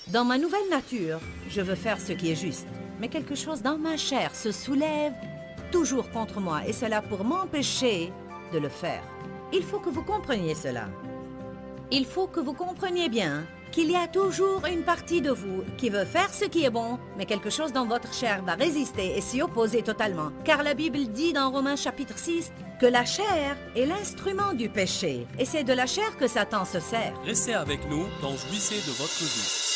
Dans ma nouvelle nature, je veux faire ce qui est juste. Mais quelque chose dans ma chair se soulève toujours contre moi, et cela pour m'empêcher de le faire. Il faut que vous compreniez cela. Il faut que vous compreniez bien qu'il y a toujours une partie de vous qui veut faire ce qui est bon, mais quelque chose dans votre chair va résister et s'y opposer totalement. Car la Bible dit dans Romains chapitre 6 que la chair est l'instrument du péché. Et c'est de la chair que Satan se sert. Restez avec nous dans Jouissez de votre vie.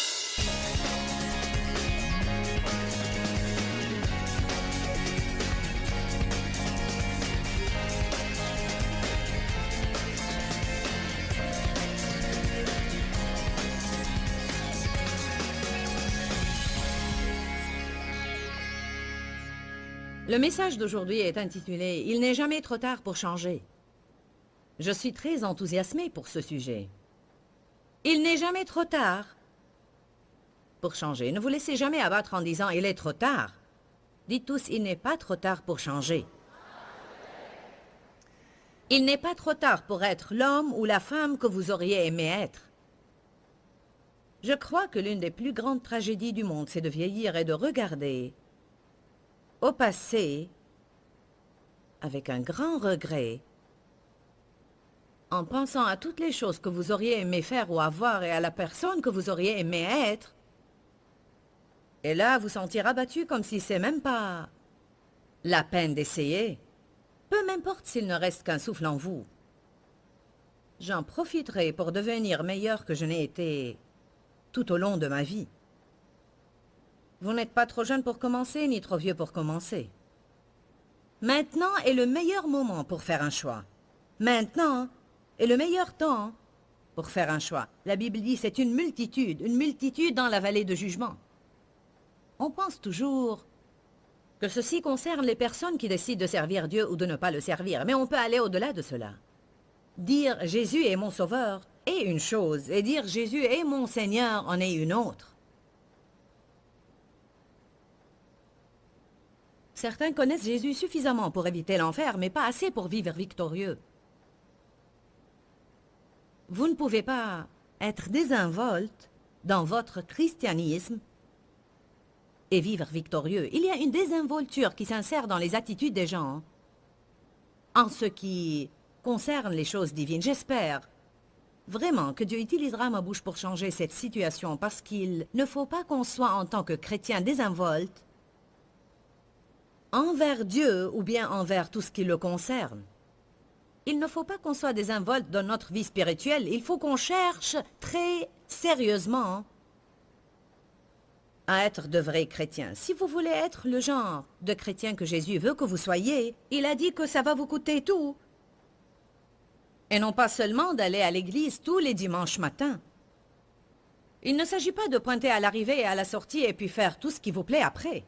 Le message d'aujourd'hui est intitulé « Il n'est jamais trop tard pour changer ». Je suis très enthousiasmée pour ce sujet. Il n'est jamais trop tard pour changer. Ne vous laissez jamais abattre en disant « Il est trop tard ». Dites tous « Il n'est pas trop tard pour changer ». Il n'est pas trop tard pour être l'homme ou la femme que vous auriez aimé être. Je crois que l'une des plus grandes tragédies du monde, c'est de vieillir et de regarder au passé, avec un grand regret, en pensant à toutes les choses que vous auriez aimé faire ou avoir et à la personne que vous auriez aimé être, et là vous sentir abattu comme si c'est même pas la peine d'essayer, peu m'importe s'il ne reste qu'un souffle en vous. J'en profiterai pour devenir meilleur que je n'ai été tout au long de ma vie. Vous n'êtes pas trop jeune pour commencer, ni trop vieux pour commencer. Maintenant est le meilleur moment pour faire un choix. Maintenant est le meilleur temps pour faire un choix. La Bible dit c'est une multitude dans la vallée de jugement. On pense toujours que ceci concerne les personnes qui décident de servir Dieu ou de ne pas le servir, mais on peut aller au-delà de cela. Dire « Jésus est mon sauveur » est une chose, et dire « Jésus est mon Seigneur » en est une autre. Certains connaissent Jésus suffisamment pour éviter l'enfer, mais pas assez pour vivre victorieux. Vous ne pouvez pas être désinvolte dans votre christianisme et vivre victorieux. Il y a une désinvolture qui s'insère dans les attitudes des gens en ce qui concerne les choses divines. J'espère vraiment que Dieu utilisera ma bouche pour changer cette situation, parce qu'il ne faut pas qu'on soit en tant que chrétien désinvolte envers Dieu ou bien envers tout ce qui le concerne. Il ne faut pas qu'on soit désinvolte dans notre vie spirituelle. Il faut qu'on cherche très sérieusement à être de vrais chrétiens. Si vous voulez être le genre de chrétien que Jésus veut que vous soyez, il a dit que ça va vous coûter tout. Et non pas seulement d'aller à l'église tous les dimanches matins. Il ne s'agit pas de pointer à l'arrivée et à la sortie et puis faire tout ce qui vous plaît après.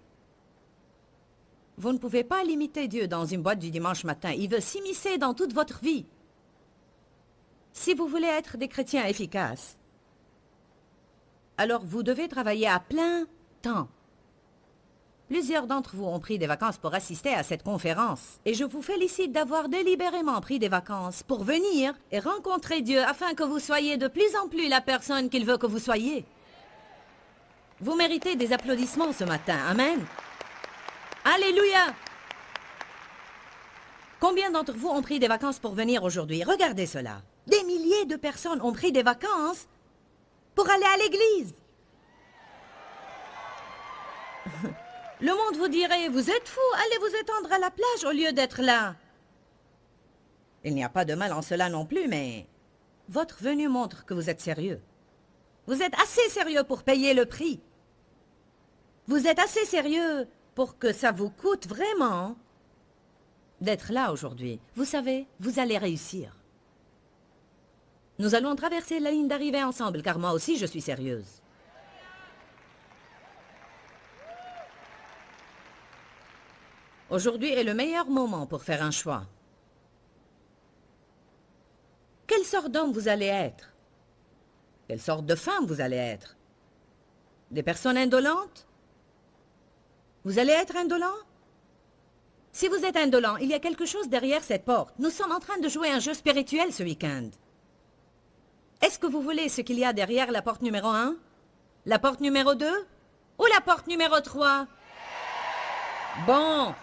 Vous ne pouvez pas limiter Dieu dans une boîte du dimanche matin. Il veut s'immiscer dans toute votre vie. Si vous voulez être des chrétiens efficaces, alors vous devez travailler à plein temps. Plusieurs d'entre vous ont pris des vacances pour assister à cette conférence. Et je vous félicite d'avoir délibérément pris des vacances pour venir et rencontrer Dieu afin que vous soyez de plus en plus la personne qu'il veut que vous soyez. Vous méritez des applaudissements ce matin. Amen. Alléluia! Combien d'entre vous ont pris des vacances pour venir aujourd'hui? Regardez cela. Des milliers de personnes ont pris des vacances pour aller à l'église. Le monde vous dirait, vous êtes fous, allez vous étendre à la plage au lieu d'être là. Il n'y a pas de mal en cela non plus, mais votre venue montre que vous êtes sérieux. Vous êtes assez sérieux pour payer le prix. Vous êtes assez sérieux pour que ça vous coûte vraiment d'être là aujourd'hui. Vous savez, vous allez réussir. Nous allons traverser la ligne d'arrivée ensemble, car moi aussi je suis sérieuse. Aujourd'hui est le meilleur moment pour faire un choix. Quelle sorte d'homme vous allez être? Quelle sorte de femme vous allez être? Des personnes indolentes? Vous allez être indolent? Si vous êtes indolent, il y a quelque chose derrière cette porte. Nous sommes en train de jouer un jeu spirituel ce week-end. Est-ce que vous voulez ce qu'il y a derrière la porte numéro 1? La porte numéro 2 ou la porte numéro 3? Bon.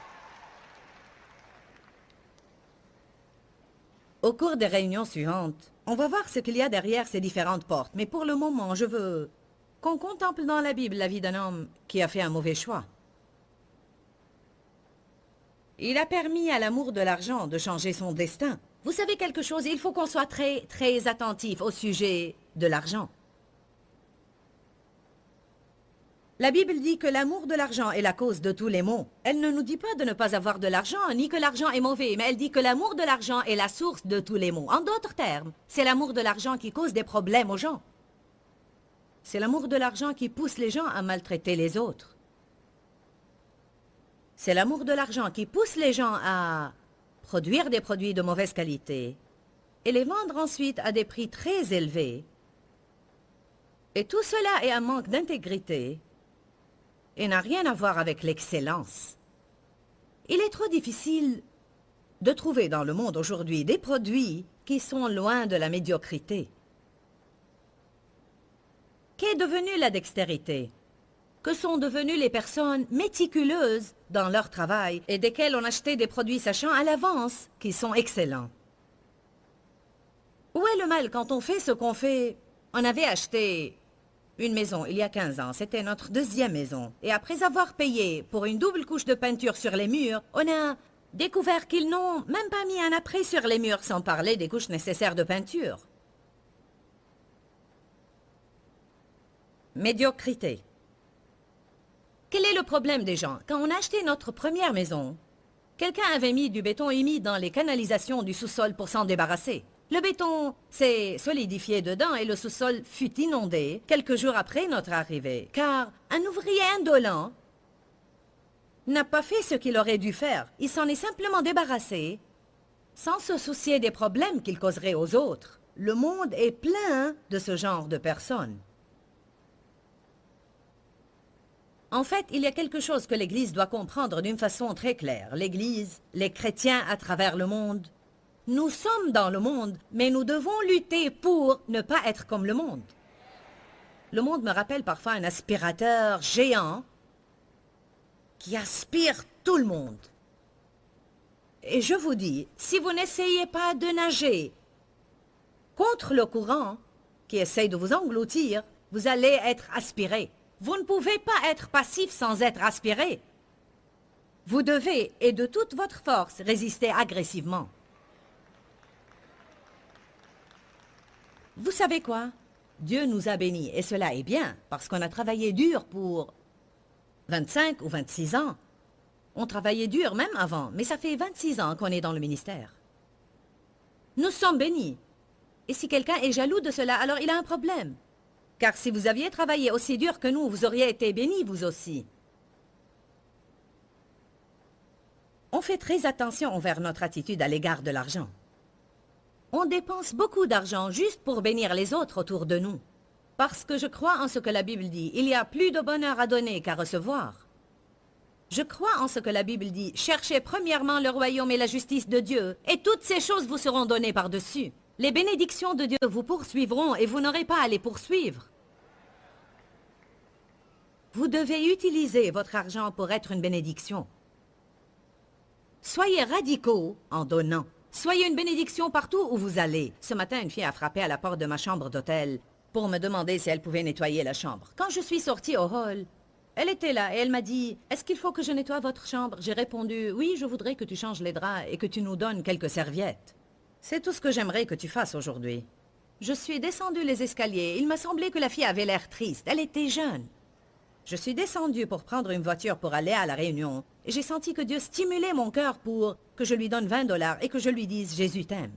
Au cours des réunions suivantes, on va voir ce qu'il y a derrière ces différentes portes. Mais pour le moment, je veux qu'on contemple dans la Bible la vie d'un homme qui a fait un mauvais choix. Il a permis à l'amour de l'argent de changer son destin. Vous savez quelque chose, il faut qu'on soit très attentif au sujet de l'argent. La Bible dit que l'amour de l'argent est la cause de tous les maux. Elle ne nous dit pas de ne pas avoir de l'argent, ni que l'argent est mauvais, mais elle dit que l'amour de l'argent est la source de tous les maux. En d'autres termes, c'est l'amour de l'argent qui cause des problèmes aux gens. C'est l'amour de l'argent qui pousse les gens à maltraiter les autres. C'est l'amour de l'argent qui pousse les gens à produire des produits de mauvaise qualité et les vendre ensuite à des prix très élevés. Et tout cela est un manque d'intégrité et n'a rien à voir avec l'excellence. Il est trop difficile de trouver dans le monde aujourd'hui des produits qui sont loin de la médiocrité. Qu'est devenue la dextérité? Que sont devenues les personnes méticuleuses dans leur travail et desquelles on achetait des produits sachant à l'avance qu'ils sont excellents? Où est le mal quand on fait ce qu'on fait? On avait acheté une maison il y a 15 ans, c'était notre deuxième maison. Et après avoir payé pour une double couche de peinture sur les murs, on a découvert qu'ils n'ont même pas mis un après sur les murs, sans parler des couches nécessaires de peinture. Médiocrité. Quel est le problème des gens? Quand on a acheté notre première maison, quelqu'un avait mis du béton humide dans les canalisations du sous-sol pour s'en débarrasser. Le béton s'est solidifié dedans et le sous-sol fut inondé quelques jours après notre arrivée, car un ouvrier indolent n'a pas fait ce qu'il aurait dû faire. Il s'en est simplement débarrassé sans se soucier des problèmes qu'il causerait aux autres. Le monde est plein de ce genre de personnes. En fait, il y a quelque chose que l'Église doit comprendre d'une façon très claire. L'Église, les chrétiens à travers le monde, nous sommes dans le monde, mais nous devons lutter pour ne pas être comme le monde. Le monde me rappelle parfois un aspirateur géant qui aspire tout le monde. Et je vous dis, si vous n'essayez pas de nager contre le courant qui essaye de vous engloutir, vous allez être aspiré. Vous ne pouvez pas être passif sans être aspiré. Vous devez, et de toute votre force, résister agressivement. Vous savez quoi? Dieu nous a bénis, et cela est bien, parce qu'on a travaillé dur pour 25 ou 26 ans. On travaillait dur même avant, mais ça fait 26 ans qu'on est dans le ministère. Nous sommes bénis. Et si quelqu'un est jaloux de cela, alors il a un problème. Car si vous aviez travaillé aussi dur que nous, vous auriez été bénis, vous aussi. On fait très attention envers notre attitude à l'égard de l'argent. On dépense beaucoup d'argent juste pour bénir les autres autour de nous. Parce que je crois en ce que la Bible dit, il y a plus de bonheur à donner qu'à recevoir. Je crois en ce que la Bible dit, cherchez premièrement le royaume et la justice de Dieu, et toutes ces choses vous seront données par-dessus. Les bénédictions de Dieu vous poursuivront et vous n'aurez pas à les poursuivre. Vous devez utiliser votre argent pour être une bénédiction. Soyez radicaux en donnant. Soyez une bénédiction partout où vous allez. Ce matin, une fille a frappé à la porte de ma chambre d'hôtel pour me demander si elle pouvait nettoyer la chambre. Quand je suis sortie au hall, elle était là et elle m'a dit « Est-ce qu'il faut que je nettoie votre chambre ?» J'ai répondu « Oui, je voudrais que tu changes les draps et que tu nous donnes quelques serviettes. » C'est tout ce que j'aimerais que tu fasses aujourd'hui. Je suis descendue les escaliers. Il m'a semblé que la fille avait l'air triste. Elle était jeune. Je suis descendue pour prendre une voiture pour aller à la réunion. Et j'ai senti que Dieu stimulait mon cœur pour que je lui donne 20 $ et que je lui dise « Jésus t'aime ».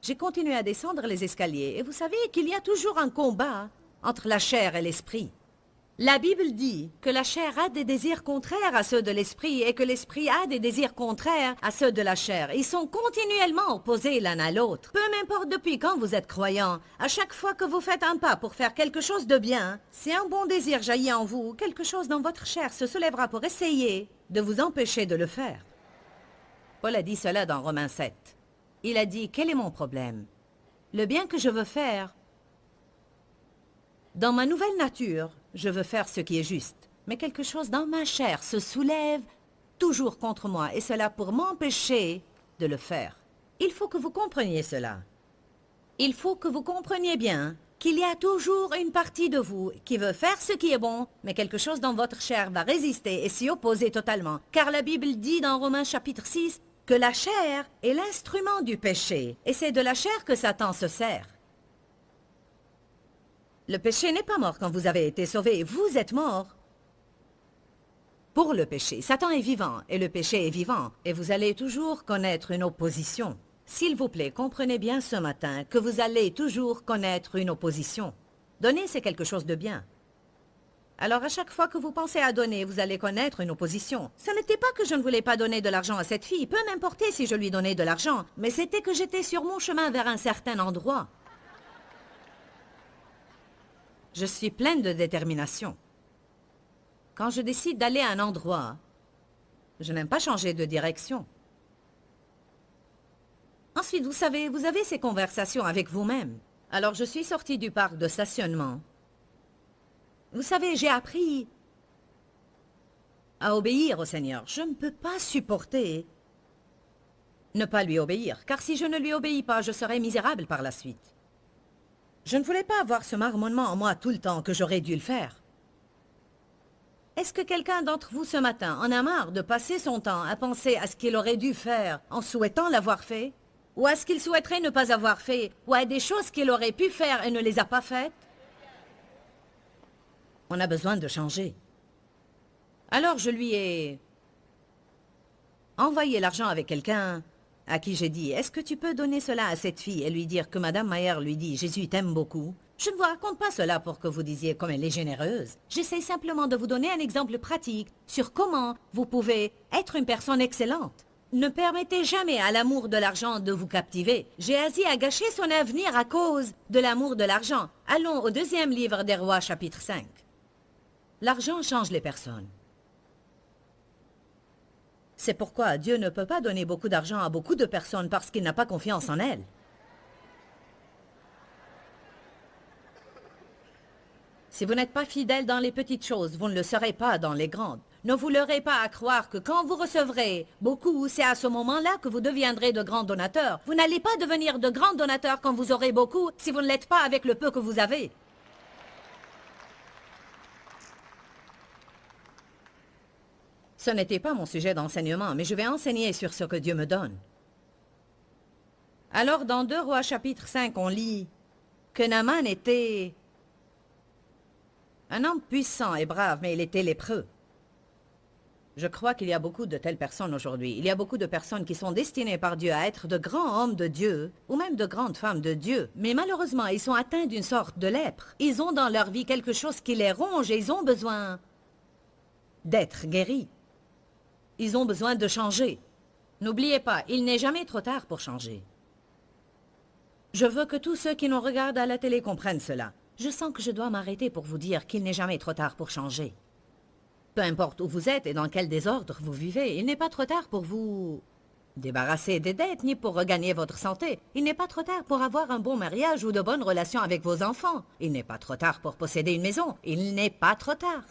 J'ai continué à descendre les escaliers. Et vous savez qu'il y a toujours un combat entre la chair et l'esprit. La Bible dit que la chair a des désirs contraires à ceux de l'esprit et que l'esprit a des désirs contraires à ceux de la chair. Ils sont continuellement opposés l'un à l'autre. Peu m'importe depuis quand vous êtes croyant, à chaque fois que vous faites un pas pour faire quelque chose de bien, si un bon désir jaillit en vous, quelque chose dans votre chair se soulèvera pour essayer de vous empêcher de le faire. Paul a dit cela dans Romains 7. Il a dit « Quel est mon problème? Le bien que je veux faire, Dans ma nouvelle nature, je veux faire ce qui est juste. Mais quelque chose dans ma chair se soulève toujours contre moi, et cela pour m'empêcher de le faire. Il faut que vous compreniez cela. Il faut que vous compreniez bien qu'il y a toujours une partie de vous qui veut faire ce qui est bon, mais quelque chose dans votre chair va résister et s'y opposer totalement. Car la Bible dit dans Romains chapitre 6 que la chair est l'instrument du péché, et c'est de la chair que Satan se sert. Le péché n'est pas mort quand vous avez été sauvé, vous êtes mort pour le péché. Satan est vivant et le péché est vivant, et vous allez toujours connaître une opposition. S'il vous plaît, comprenez bien ce matin que vous allez toujours connaître une opposition. Donner, c'est quelque chose de bien. Alors à chaque fois que vous pensez à donner, vous allez connaître une opposition. Ce n'était pas que je ne voulais pas donner de l'argent à cette fille, peu m'importait si je lui donnais de l'argent, mais c'était que j'étais sur mon chemin vers un certain endroit. Je suis pleine de détermination. Quand je décide d'aller à un endroit, je n'aime pas changer de direction. Ensuite, vous savez, vous avez ces conversations avec vous-même. Alors, je suis sortie du parc de stationnement. Vous savez, j'ai appris à obéir au Seigneur. Je ne peux pas supporter ne pas lui obéir, car si je ne lui obéis pas, je serai misérable par la suite. Je ne voulais pas avoir ce marmonnement en moi tout le temps que j'aurais dû le faire. Est-ce que quelqu'un d'entre vous ce matin en a marre de passer son temps à penser à ce qu'il aurait dû faire en souhaitant l'avoir fait? Ou à ce qu'il souhaiterait ne pas avoir fait? Ou à des choses qu'il aurait pu faire et ne les a pas faites? On a besoin de changer. Alors je lui ai envoyé l'argent avec quelqu'un à qui j'ai dit « Est-ce que tu peux donner cela à cette fille ?» et lui dire que Madame Mayer lui dit « Jésus t'aime beaucoup ». Je ne vous raconte pas cela pour que vous disiez comme elle est généreuse. J'essaie simplement de vous donner un exemple pratique sur comment vous pouvez être une personne excellente. Ne permettez jamais à l'amour de l'argent de vous captiver. Géasi a gâché son avenir à cause de l'amour de l'argent. Allons au 2e livre des Rois, chapitre 5. L'argent change les personnes. C'est pourquoi Dieu ne peut pas donner beaucoup d'argent à beaucoup de personnes parce qu'il n'a pas confiance en elles. Si vous n'êtes pas fidèle dans les petites choses, vous ne le serez pas dans les grandes. Ne vous leurrez pas à croire que quand vous recevrez beaucoup, c'est à ce moment-là que vous deviendrez de grands donateurs. Vous n'allez pas devenir de grands donateurs quand vous aurez beaucoup si vous ne l'êtes pas avec le peu que vous avez. Ce n'était pas mon sujet d'enseignement, mais je vais enseigner sur ce que Dieu me donne. Alors, dans 2 Rois chapitre 5, on lit que Naaman était un homme puissant et brave, mais il était lépreux. Je crois qu'il y a beaucoup de telles personnes aujourd'hui. Il y a beaucoup de personnes qui sont destinées par Dieu à être de grands hommes de Dieu, ou même de grandes femmes de Dieu. Mais malheureusement, ils sont atteints d'une sorte de lèpre. Ils ont dans leur vie quelque chose qui les ronge et ils ont besoin d'être guéris. Ils ont besoin de changer. N'oubliez pas, il n'est jamais trop tard pour changer. Je veux que tous ceux qui nous regardent à la télé comprennent cela. Je sens que je dois m'arrêter pour vous dire qu'il n'est jamais trop tard pour changer. Peu importe où vous êtes et dans quel désordre vous vivez, il n'est pas trop tard pour vous débarrasser des dettes ni pour regagner votre santé. Il n'est pas trop tard pour avoir un bon mariage ou de bonnes relations avec vos enfants. Il n'est pas trop tard pour posséder une maison. Il n'est pas trop tard.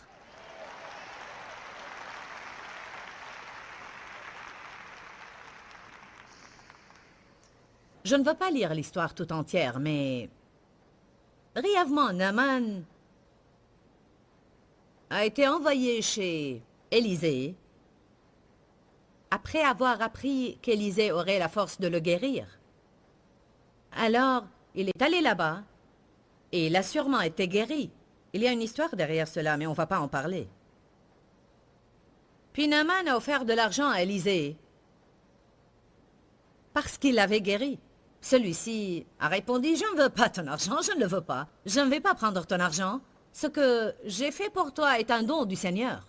Je ne veux pas lire l'histoire tout entière, mais brièvement, Naaman a été envoyé chez Élisée après avoir appris qu'Élisée aurait la force de le guérir. Alors, il est allé là-bas et il a sûrement été guéri. Il y a une histoire derrière cela, mais on ne va pas en parler. Puis Naaman a offert de l'argent à Élisée parce qu'il l'avait guéri. Celui-ci a répondu « Je ne veux pas ton argent, je ne le veux pas. Je ne vais pas prendre ton argent. Ce que j'ai fait pour toi est un don du Seigneur. »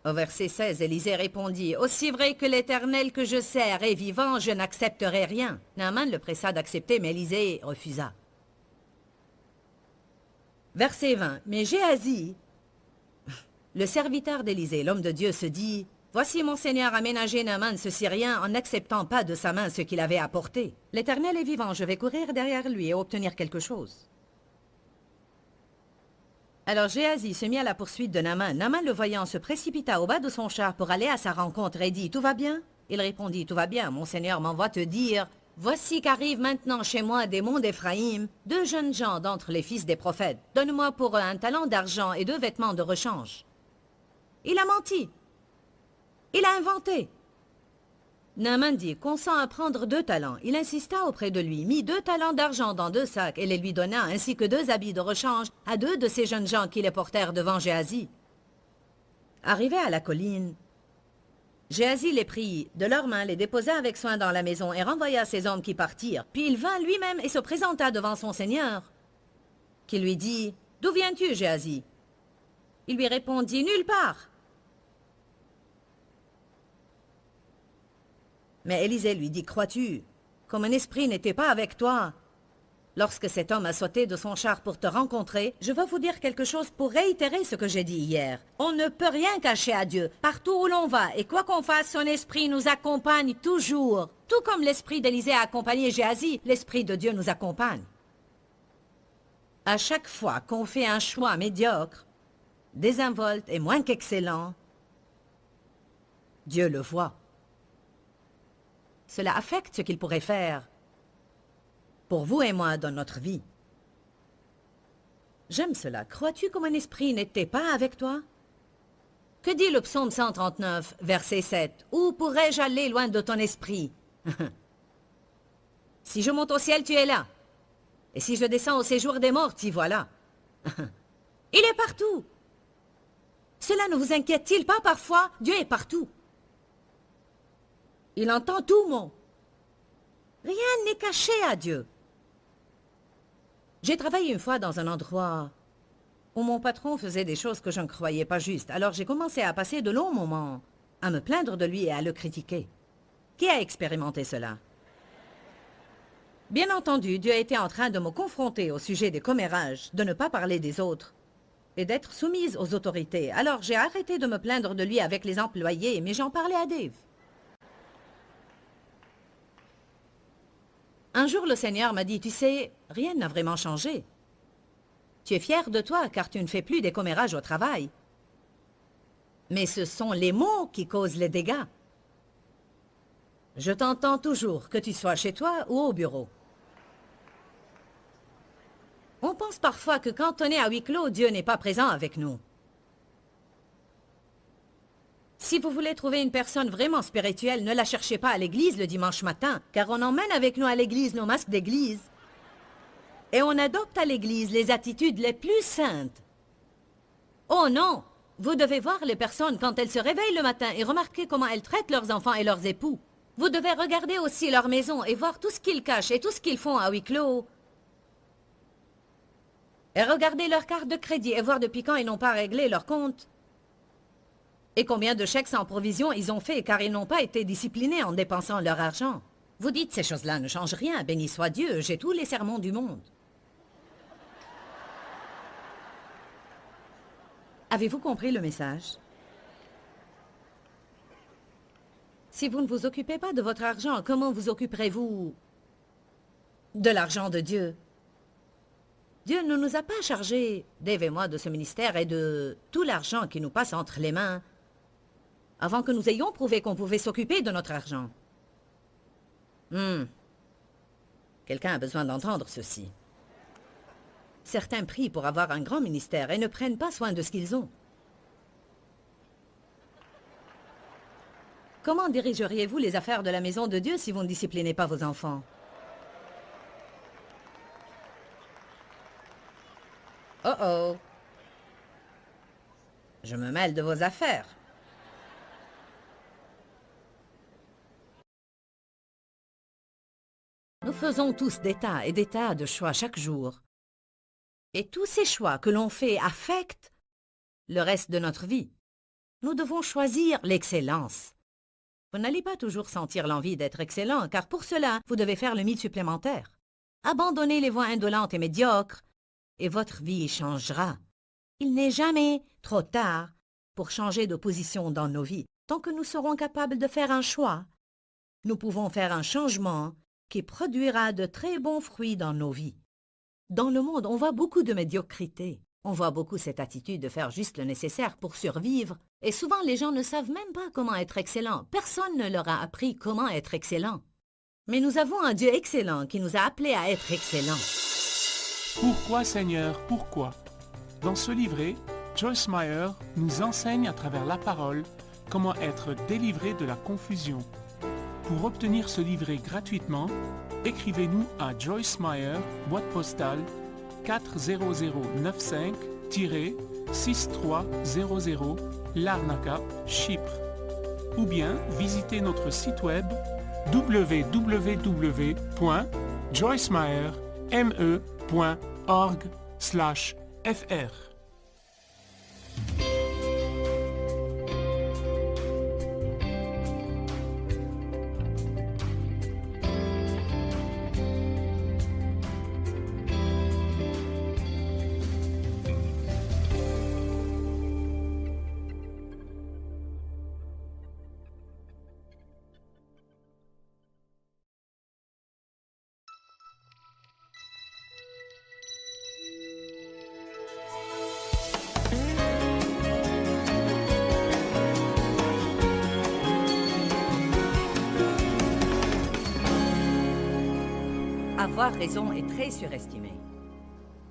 Au verset 16, Élisée répondit « Aussi vrai que l'Éternel que je sers est vivant, je n'accepterai rien. » Naaman le pressa d'accepter, mais Élisée refusa. Verset 20. Mais Géasi, le serviteur d'Élisée, l'homme de Dieu, se dit Voici mon Seigneur aménager Naaman ce Syrien en n'acceptant pas de sa main ce qu'il avait apporté. L'Éternel est vivant, je vais courir derrière lui et obtenir quelque chose. » Alors Géasi se mit à la poursuite de Naaman. Naaman, le voyant, se précipita au bas de son char pour aller à sa rencontre et dit « Tout va bien ?» Il répondit « Tout va bien, mon Seigneur m'envoie te dire, voici qu'arrivent maintenant chez moi des monts d'Éphraïm, 2 jeunes gens d'entre les fils des prophètes. Donne-moi pour eux un talent d'argent et 2 vêtements de rechange. » Il a menti. Il a inventé. Naaman dit, consent à prendre 2 talents. Il insista auprès de lui, mit 2 talents d'argent dans 2 sacs et les lui donna, ainsi que 2 habits de rechange à 2 de ces jeunes gens qui les portèrent devant Géasi. Arrivé à la colline, Géasi les prit de leurs mains, les déposa avec soin dans la maison et renvoya ces hommes qui partirent. Puis il vint lui-même et se présenta devant son seigneur, qui lui dit, « D'où viens-tu, Géasi ?» Il lui répondit, « Nulle part. » Mais Élisée lui dit, « Crois-tu que mon esprit n'était pas avec toi lorsque cet homme a sauté de son char pour te rencontrer? Je veux vous dire quelque chose pour réitérer ce que j'ai dit hier. On ne peut rien cacher à Dieu. Partout où l'on va, et quoi qu'on fasse, son esprit nous accompagne toujours. Tout comme l'esprit d'Élisée a accompagné Géasi, l'esprit de Dieu nous accompagne. À chaque fois qu'on fait un choix médiocre, désinvolte et moins qu'excellent, Dieu le voit. Cela affecte ce qu'il pourrait faire pour vous et moi dans notre vie. J'aime cela. Crois-tu que mon esprit n'était pas avec toi? Que dit le psaume 139, verset 7? Où pourrais-je aller loin de ton esprit? Si je monte au ciel, tu es là. Et si je descends au séjour des morts, t'y voilà. Il est partout. Cela ne vous inquiète-t-il pas parfois? Dieu est partout. Il entend tout, mon. Rien n'est caché à Dieu. J'ai travaillé une fois dans un endroit où mon patron faisait des choses que je ne croyais pas justes. Alors j'ai commencé à passer de longs moments à me plaindre de lui et à le critiquer. Qui a expérimenté cela? Bien entendu, Dieu était en train de me confronter au sujet des commérages, de ne pas parler des autres et d'être soumise aux autorités. Alors j'ai arrêté de me plaindre de lui avec les employés, mais j'en parlais à Dave. Un jour, le Seigneur m'a dit, « Tu sais, rien n'a vraiment changé. Tu es fier de toi car tu ne fais plus des commérages au travail. Mais ce sont les mots qui causent les dégâts. Je t'entends toujours, que tu sois chez toi ou au bureau. » On pense parfois que quand on est à huis clos, Dieu n'est pas présent avec nous. Si vous voulez trouver une personne vraiment spirituelle, ne la cherchez pas à l'église le dimanche matin, car on emmène avec nous à l'église nos masques d'église. Et on adopte à l'église les attitudes les plus saintes. Oh non! Vous devez voir les personnes quand elles se réveillent le matin et remarquer comment elles traitent leurs enfants et leurs époux. Vous devez regarder aussi leur maison et voir tout ce qu'ils cachent et tout ce qu'ils font à huis clos. Et regarder leur carte de crédit et voir depuis quand ils n'ont pas réglé leur compte. Et combien de chèques sans provision ils ont fait car ils n'ont pas été disciplinés en dépensant leur argent. Vous dites, ces choses-là ne changent rien, béni soit Dieu, j'ai tous les sermons du monde. Avez-vous compris le message? Si vous ne vous occupez pas de votre argent, comment vous occuperez-vous de l'argent de Dieu? Dieu ne nous a pas chargés, Dave et moi, de ce ministère et de tout l'argent qui nous passe entre les mains, avant que nous ayons prouvé qu'on pouvait s'occuper de notre argent. Quelqu'un a besoin d'entendre ceci. Certains prient pour avoir un grand ministère et ne prennent pas soin de ce qu'ils ont. Comment dirigeriez-vous les affaires de la maison de Dieu si vous ne disciplinez pas vos enfants? Oh oh! Je me mêle de vos affaires. Nous faisons tous des tas et des tas de choix chaque jour. Et tous ces choix que l'on fait affectent le reste de notre vie. Nous devons choisir l'excellence. Vous n'allez pas toujours sentir l'envie d'être excellent, car pour cela, vous devez faire le 1000 supplémentaire. Abandonnez les voies indolentes et médiocres, et votre vie changera. Il n'est jamais trop tard pour changer de position dans nos vies. tant que nous serons capables de faire un choix, nous pouvons faire un changement qui produira de très bons fruits dans nos vies. Dans le monde, on voit beaucoup de médiocrité. On voit beaucoup cette attitude de faire juste le nécessaire pour survivre. Et souvent, les gens ne savent même pas comment être excellents. Personne ne leur a appris comment être excellent. Mais nous avons un Dieu excellent qui nous a appelés à être excellents. Pourquoi, Seigneur, pourquoi? Dans ce livret, Joyce Meyer nous enseigne à travers la parole comment être délivré de la confusion. Pour obtenir ce livret gratuitement, écrivez-nous à Joyce Meyer, boîte postale 40095-6300, Larnaca, Chypre. Ou bien visitez notre site web www.joycemeyer.org/fr. Avoir raison est très surestimé.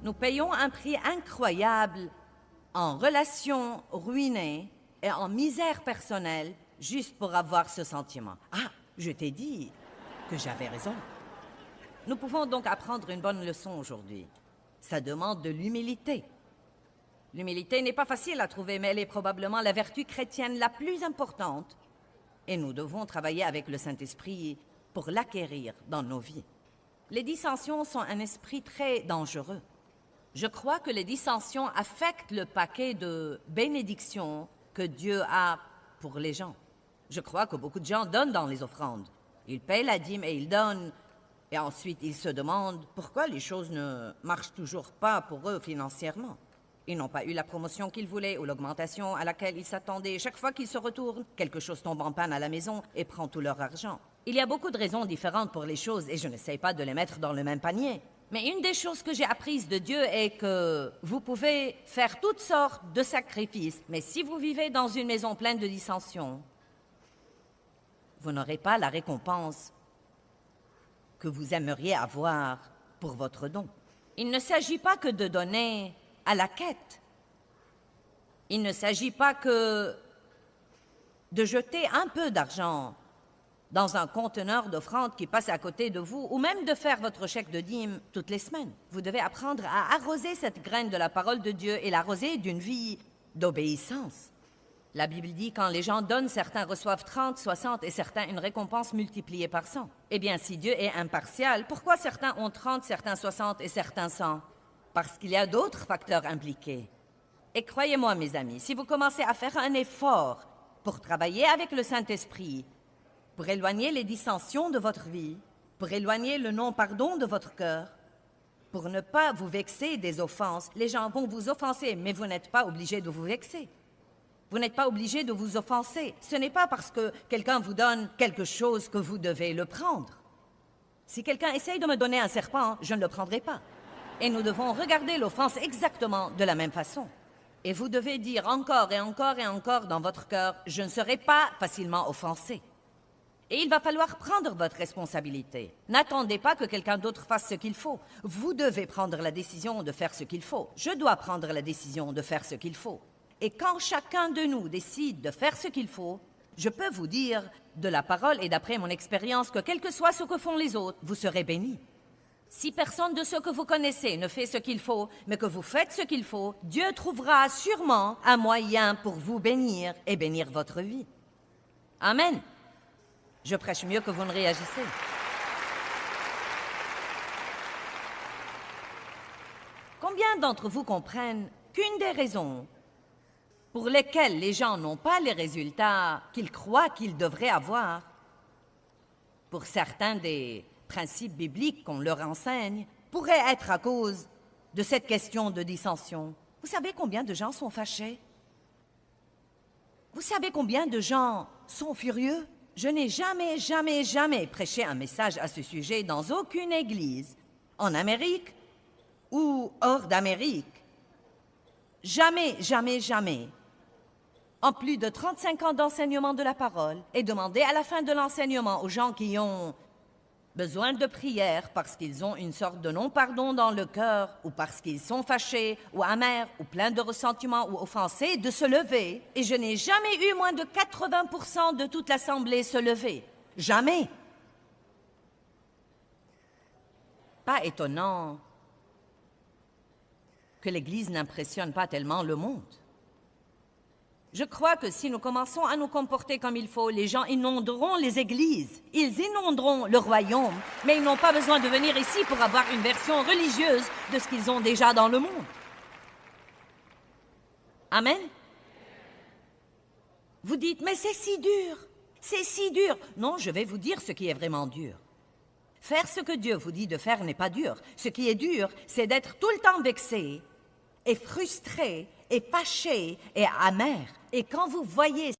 Nous payons un prix incroyable en relations ruinées et en misère personnelle juste pour avoir ce sentiment. Ah, je t'ai dit que j'avais raison. Nous pouvons donc apprendre une bonne leçon aujourd'hui. Ça demande de l'humilité. L'humilité n'est pas facile à trouver, mais elle est probablement la vertu chrétienne la plus importante. Et nous devons travailler avec le Saint-Esprit pour l'acquérir dans nos vies. Les dissensions sont un esprit très dangereux. Je crois que les dissensions affectent le paquet de bénédictions que Dieu a pour les gens. Je crois que beaucoup de gens donnent dans les offrandes. Ils payent la dîme et ils donnent. Et ensuite, ils se demandent pourquoi les choses ne marchent toujours pas pour eux financièrement. Ils n'ont pas eu la promotion qu'ils voulaient ou l'augmentation à laquelle ils s'attendaient. Chaque fois qu'ils se retournent, quelque chose tombe en panne à la maison et prend tout leur argent. Il y a beaucoup de raisons différentes pour les choses et je n'essaye pas de les mettre dans le même panier. Mais une des choses que j'ai apprises de Dieu est que vous pouvez faire toutes sortes de sacrifices, mais si vous vivez dans une maison pleine de dissensions, vous n'aurez pas la récompense que vous aimeriez avoir pour votre don. Il ne s'agit pas que de donner à la quête. Il ne s'agit pas que de jeter un peu d'argent dans un conteneur d'offrandes qui passe à côté de vous, ou même de faire votre chèque de dîme toutes les semaines. Vous devez apprendre à arroser cette graine de la parole de Dieu et l'arroser d'une vie d'obéissance. La Bible dit, quand les gens donnent, certains reçoivent 30, 60 et certains une récompense multipliée par 100. Eh bien, si Dieu est impartial, pourquoi certains ont 30, certains 60 et certains 100? Parce qu'il y a d'autres facteurs impliqués. Et croyez-moi, mes amis, si vous commencez à faire un effort pour travailler avec le Saint-Esprit, pour éloigner les dissensions de votre vie, pour éloigner le non-pardon de votre cœur, pour ne pas vous vexer des offenses. Les gens vont vous offenser, mais vous n'êtes pas obligé de vous vexer. Vous n'êtes pas obligé de vous offenser. Ce n'est pas parce que quelqu'un vous donne quelque chose que vous devez le prendre. Si quelqu'un essaye de me donner un serpent, je ne le prendrai pas. Et nous devons regarder l'offense exactement de la même façon. Et vous devez dire encore et encore et encore dans votre cœur, je ne serai pas facilement offensé. Et il va falloir prendre votre responsabilité. N'attendez pas que quelqu'un d'autre fasse ce qu'il faut. Vous devez prendre la décision de faire ce qu'il faut. Je dois prendre la décision de faire ce qu'il faut. Et quand chacun de nous décide de faire ce qu'il faut, je peux vous dire de la parole et d'après mon expérience que quel que soit ce que font les autres, vous serez bénis. Si personne de ceux que vous connaissez ne fait ce qu'il faut, mais que vous faites ce qu'il faut, Dieu trouvera sûrement un moyen pour vous bénir et bénir votre vie. Amen. Je prêche mieux que vous ne réagissez. Combien d'entre vous comprennent qu'une des raisons pour lesquelles les gens n'ont pas les résultats qu'ils croient qu'ils devraient avoir, pour certains des principes bibliques qu'on leur enseigne, pourrait être à cause de cette question de dissension? Vous savez combien de gens sont fâchés? Vous savez combien de gens sont furieux? Je n'ai jamais prêché un message à ce sujet dans aucune église, en Amérique ou hors d'Amérique. Jamais. En plus de 35 ans d'enseignement de la parole, et demander à la fin de l'enseignement aux gens qui ont besoin de prière parce qu'ils ont une sorte de non-pardon dans le cœur, ou parce qu'ils sont fâchés, ou amers, ou pleins de ressentiment, ou offensés, de se lever. Et je n'ai jamais eu moins de 80% de toute l'assemblée se lever. Jamais. Pas étonnant que l'Église n'impressionne pas tellement le monde. Je crois que si nous commençons à nous comporter comme il faut, les gens inonderont les églises, ils inonderont le royaume, mais ils n'ont pas besoin de venir ici pour avoir une version religieuse de ce qu'ils ont déjà dans le monde. Amen? Vous dites, mais c'est si dur. Non, je vais vous dire ce qui est vraiment dur. Faire ce que Dieu vous dit de faire n'est pas dur. Ce qui est dur, c'est d'être tout le temps vexé et frustré et fâché et amer. Et quand vous voyez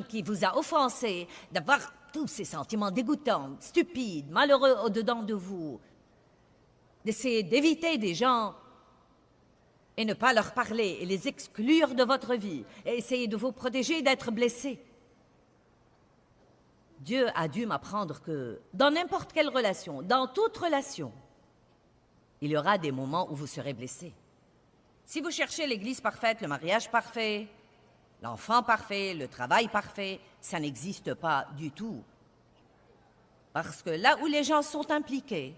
qui vous a offensé, d'avoir tous ces sentiments dégoûtants, stupides, malheureux au-dedans de vous, d'essayer d'éviter des gens et ne pas leur parler et les exclure de votre vie et essayer de vous protéger d'être blessés. Dieu a dû m'apprendre que dans n'importe quelle relation, dans toute relation, il y aura des moments où vous serez blessés. Si vous cherchez l'église parfaite, le mariage parfait, l'enfant parfait, le travail parfait, ça n'existe pas du tout. Parce que là où les gens sont impliqués,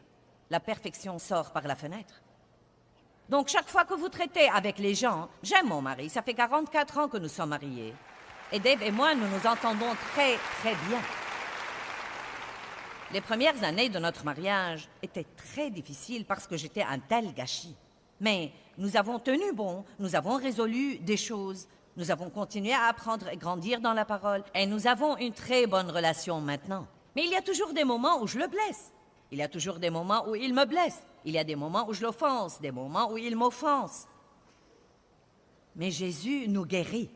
la perfection sort par la fenêtre. Donc chaque fois que vous traitez avec les gens, j'aime mon mari, ça fait 44 ans que nous sommes mariés. Et Dave et moi, nous nous entendons très, très bien. Les premières années de notre mariage étaient très difficiles parce que j'étais un tel gâchis. Mais nous avons tenu bon, nous avons résolu des choses. Nous avons continué à apprendre et grandir dans la parole et nous avons une très bonne relation maintenant. Mais il y a toujours des moments où je le blesse. Il y a toujours des moments où il me blesse. Il y a des moments où je l'offense, des moments où il m'offense. Mais Jésus nous guérit.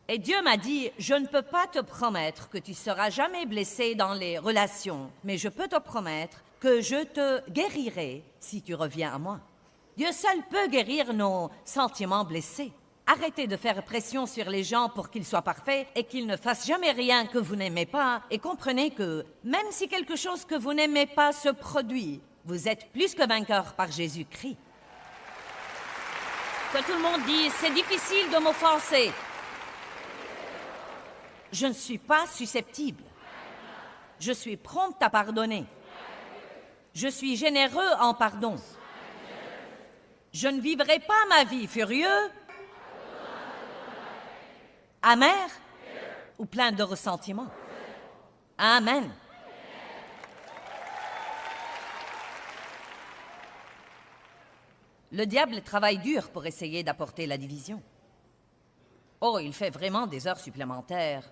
Et Dieu m'a dit, je ne peux pas te promettre que tu seras jamais blessé dans les relations, mais je peux te promettre que je te guérirai si tu reviens à moi. Dieu seul peut guérir nos sentiments blessés. Arrêtez de faire pression sur les gens pour qu'ils soient parfaits et qu'ils ne fassent jamais rien que vous n'aimez pas. Et comprenez que même si quelque chose que vous n'aimez pas se produit, vous êtes plus que vainqueur par Jésus-Christ. Que tout le monde dise, c'est difficile de m'offenser. Je ne suis pas susceptible. Je suis prompte à pardonner. Je suis généreux en pardon. Je ne vivrai pas ma vie furieux Amer ou plein de ressentiment? Amen. Le diable travaille dur pour essayer d'apporter la division. Oh, il fait vraiment des heures supplémentaires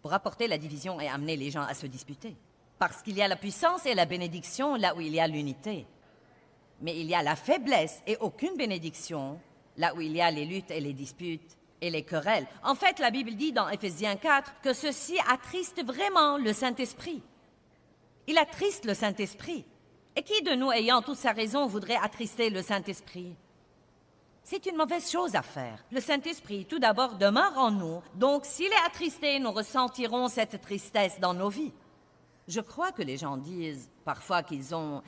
pour apporter la division et amener les gens à se disputer. Parce qu'il y a la puissance et la bénédiction là où il y a l'unité. Mais il y a la faiblesse et aucune bénédiction là où il y a les luttes et les disputes et les querelles. En fait, la Bible dit dans Éphésiens 4 que ceci attriste vraiment le Saint-Esprit. Il attriste le Saint-Esprit. Et qui de nous, ayant toute sa raison, voudrait attrister le Saint-Esprit? C'est une mauvaise chose à faire. Le Saint-Esprit, tout d'abord, demeure en nous. Donc, s'il est attristé, nous ressentirons cette tristesse dans nos vies. Je crois que les gens disent parfois qu'ils ont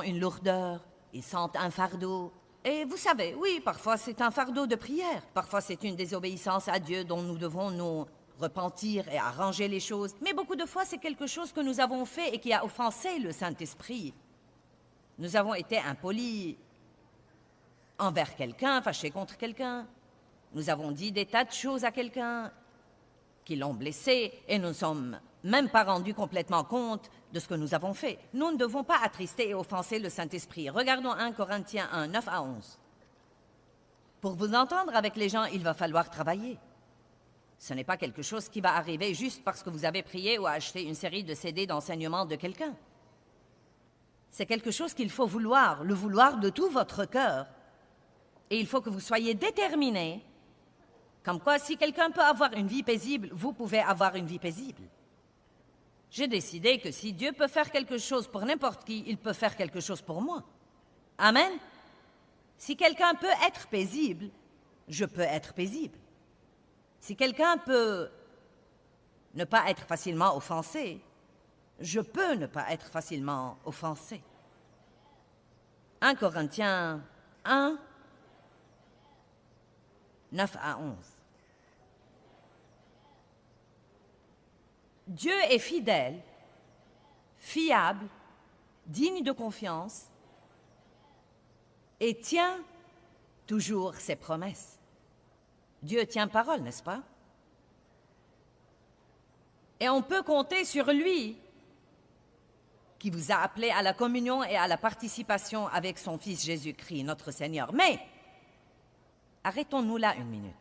une lourdeur, ils sentent un fardeau. Et vous savez, oui, parfois c'est un fardeau de prière. Parfois c'est une désobéissance à Dieu dont nous devons nous repentir et arranger les choses. Mais beaucoup de fois, c'est quelque chose que nous avons fait et qui a offensé le Saint-Esprit. Nous avons été impolis envers quelqu'un, fâchés contre quelqu'un. Nous avons dit des tas de choses à quelqu'un qui l'ont blessé et nous ne sommes même pas rendus complètement compte de ce que nous avons fait. Nous ne devons pas attrister et offenser le Saint-Esprit. Regardons 1 Corinthiens 1, 9 à 11. Pour vous entendre avec les gens, il va falloir travailler. Ce n'est pas quelque chose qui va arriver juste parce que vous avez prié ou acheté une série de CD d'enseignement de quelqu'un. C'est quelque chose qu'il faut vouloir, le vouloir de tout votre cœur. Et il faut que vous soyez déterminés. Comme quoi, si quelqu'un peut avoir une vie paisible, vous pouvez avoir une vie paisible. J'ai décidé que si Dieu peut faire quelque chose pour n'importe qui, il peut faire quelque chose pour moi. Amen. Si quelqu'un peut être paisible, je peux être paisible. Si quelqu'un peut ne pas être facilement offensé, je peux ne pas être facilement offensé. 1 Corinthiens 1, 9 à 11. Dieu est fidèle, fiable, digne de confiance et tient toujours ses promesses. Dieu tient parole, n'est-ce pas? Et on peut compter sur lui qui vous a appelé à la communion et à la participation avec son Fils Jésus-Christ, notre Seigneur. Mais, arrêtons-nous là une minute.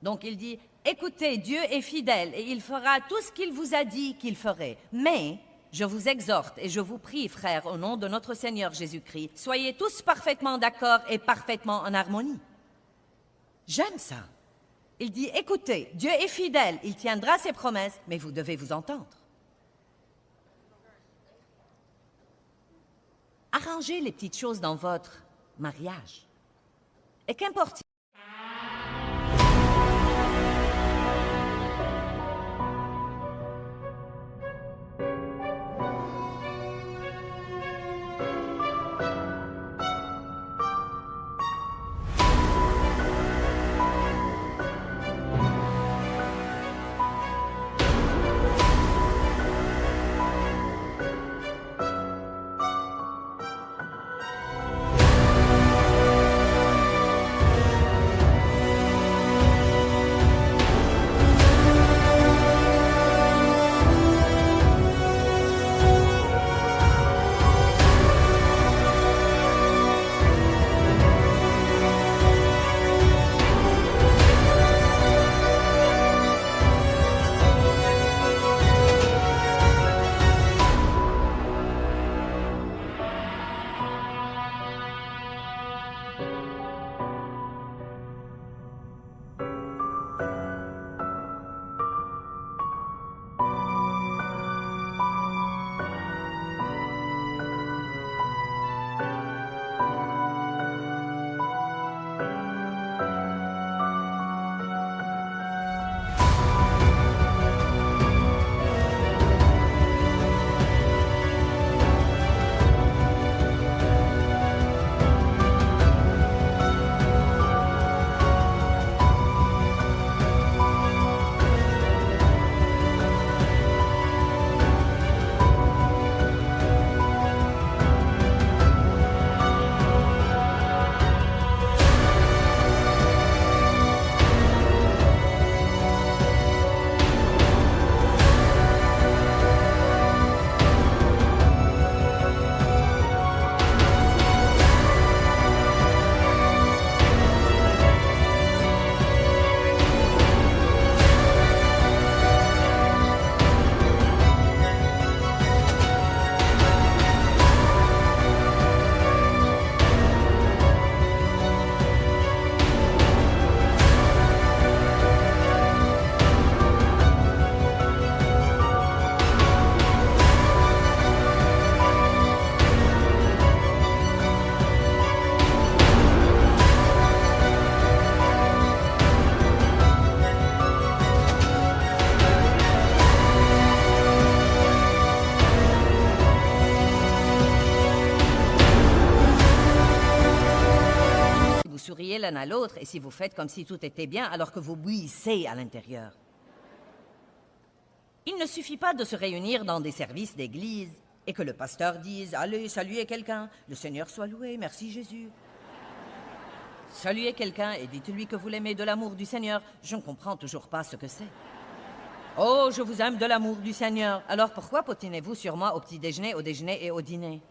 Donc il dit, écoutez, Dieu est fidèle et il fera tout ce qu'il vous a dit qu'il ferait. Mais, je vous exhorte et je vous prie, frères, au nom de notre Seigneur Jésus-Christ, soyez tous parfaitement d'accord et parfaitement en harmonie. J'aime ça. Il dit, écoutez, Dieu est fidèle, il tiendra ses promesses, mais vous devez vous entendre. Arrangez les petites choses dans votre mariage. Et qu'importe. souriez l'un à l'autre et si vous faites comme si tout était bien alors que vous bouillissez à l'intérieur. Il ne suffit pas de se réunir dans des services d'église et que le pasteur dise « Allez, saluez quelqu'un, le Seigneur soit loué, merci Jésus ». Saluez quelqu'un et dites-lui que vous l'aimez de l'amour du Seigneur. Je ne comprends toujours pas ce que c'est. Oh, je vous aime de l'amour du Seigneur. Alors pourquoi potinez-vous sur moi au petit déjeuner, au déjeuner et au dîner?